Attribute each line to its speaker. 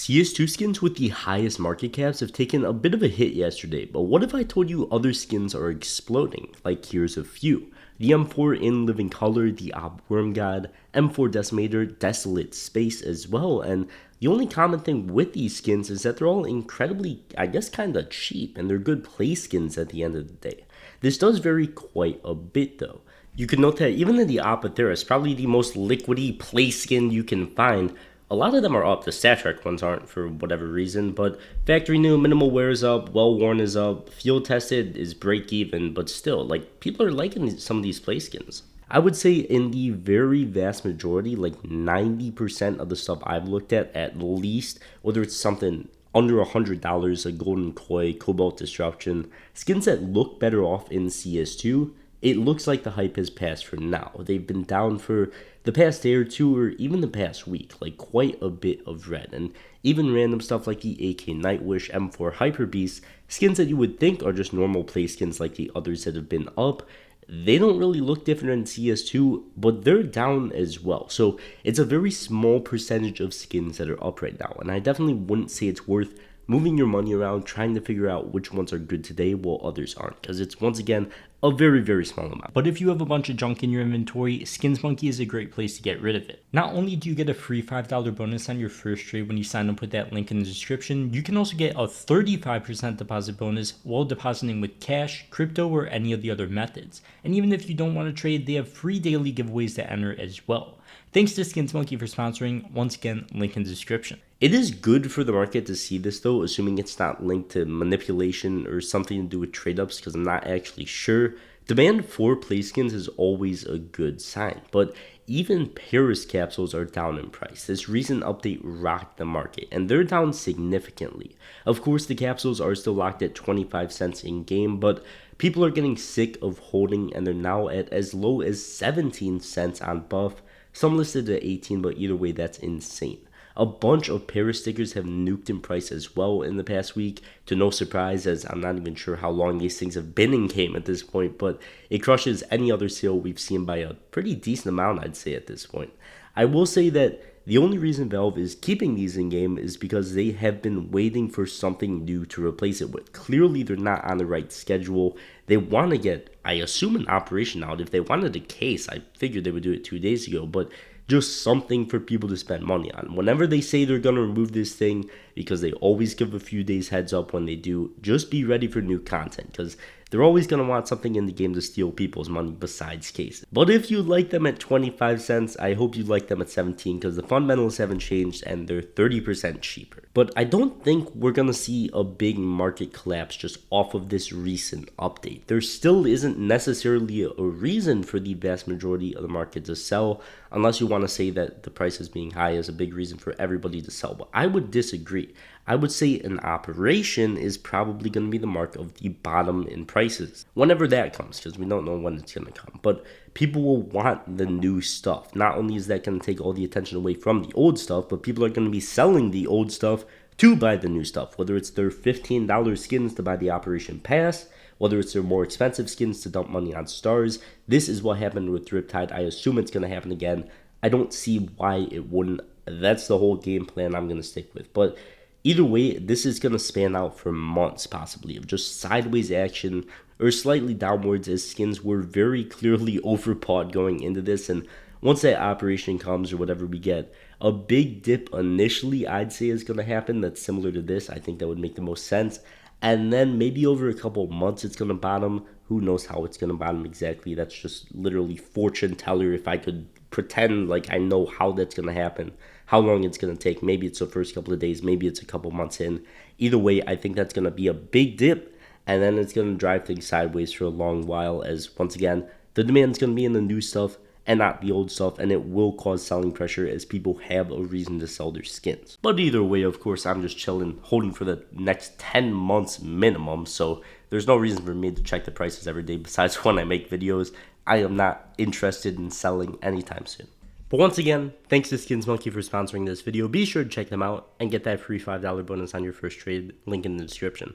Speaker 1: CS2 skins with the highest market caps have taken a bit of a hit yesterday, but what if I told you other skins are exploding? Like, here's a few. The M4 in Living Color, the Ob Worm God, M4 Decimator, Desolate Space as well, and the only common thing with these skins is that they're all incredibly, I guess, kinda cheap, and they're good play skins at the end of the day. This does vary quite a bit though. You can note that even in the Apotheris, probably the most liquidy play skin you can find, a lot of them are up. The Stat Trek ones aren't for whatever reason, but factory new, minimal wear is up, well worn is up, field tested is break even, but still, like, people are liking some of these play skins. I would say in the very vast majority, like 90% of the stuff I've looked at least, whether it's something under $100, a Golden Koi, Cobalt Disruption, skins that look better off in CS2, it looks like the hype has passed for now. They've been down for the past day or two, or even the past week, like quite a bit of red. And even random stuff like the AK Nightwish, M4 Hyper Beast, skins that you would think are just normal play skins like the others that have been up, they don't really look different in CS2, but they're down as well. So it's a very small percentage of skins that are up right now. And I definitely wouldn't say it's worth moving your money around trying to figure out which ones are good today while others aren't, because it's once again a very small amount. But if you have a bunch of junk in your inventory, Skins Monkey is a great place to get rid of it. Not only do you get a free $5 bonus on your first trade when you sign up with that link in the description, you can also get a 35% deposit bonus while depositing with cash, crypto, or any of the other methods. And even if you don't want to trade, they have free daily giveaways to enter as well. Thanks to Skins Monkey for sponsoring. Once again, link in the description. It is good for the market to see this though, assuming it's not linked to manipulation or something to do with trade-ups, because I'm not actually sure. Demand for play skins is always a good sign, but even Paris capsules are down in price. This recent update rocked the market, and they're down significantly. Of course, the capsules are still locked at 25 cents in game, but people are getting sick of holding, and they're now at as low as 17 cents on buff. Some listed at 18, but either way, that's insane. A bunch of Paris stickers have nuked in price as well in the past week, to no surprise, as I'm not even sure how long these things have been in game at this point, but it crushes any other sale we've seen by a pretty decent amount, I'd say, at this point. I will say that the only reason Valve is keeping these in game is because they have been waiting for something new to replace it with. Clearly, they're not on the right schedule. They want to get, I assume, an operation out. If they wanted a case, I figured they would do it 2 days ago, but just something for people to spend money on. Whenever they say they're going to remove this thing, because they always give a few days heads up when they do, just be ready for new content, because they're always going to want something in the game to steal people's money besides cases. But if you like them at 25 cents, I hope you like them at 17, because the fundamentals haven't changed and they're 30% cheaper. But I don't think we're going to see a big market collapse just off of this recent update. There still isn't necessarily a reason for the vast majority of the market to sell, unless you want to say that the prices being high is a big reason for everybody to sell. But I would disagree. I would say an operation is probably going to be the mark of the bottom in prices, whenever that comes, because we don't know when it's going to come. But people will want the new stuff. Not only is that going to take all the attention away from the old stuff, but people are going to be selling the old stuff to buy the new stuff, whether it's their $15 skins to buy the Operation Pass, whether it's their more expensive skins to dump money on stars. This is what happened with Riptide. I assume it's going to happen again. I don't see why it wouldn't. That's the whole game plan I'm going to stick with. But either way, this is going to span out for months, possibly, of just sideways action or slightly downwards, as skins were very clearly overbought going into this. And once that operation comes, or whatever we get, a big dip initially, I'd say, is going to happen that's similar to this. I think that would make the most sense. And then maybe over a couple of months, it's going to bottom. Who knows how it's going to bottom exactly? That's just literally fortune teller. If I could pretend like I know how that's going to happen, how long it's going to take. Maybe it's the first couple of days, maybe it's a couple months in. Either way, I think that's going to be a big dip, and then it's going to drive things sideways for a long while, as once again, the demand is going to be in the new stuff and not the old stuff, and it will cause selling pressure as people have a reason to sell their skins. But either way, of course, I'm just chilling, holding for the next 10 months minimum, so there's no reason for me to check the prices every day besides when I make videos. I am not interested in selling anytime soon. But once again, thanks to Skins Monkey for sponsoring this video. Be sure to check them out and get that free $5 bonus on your first trade, link in the description.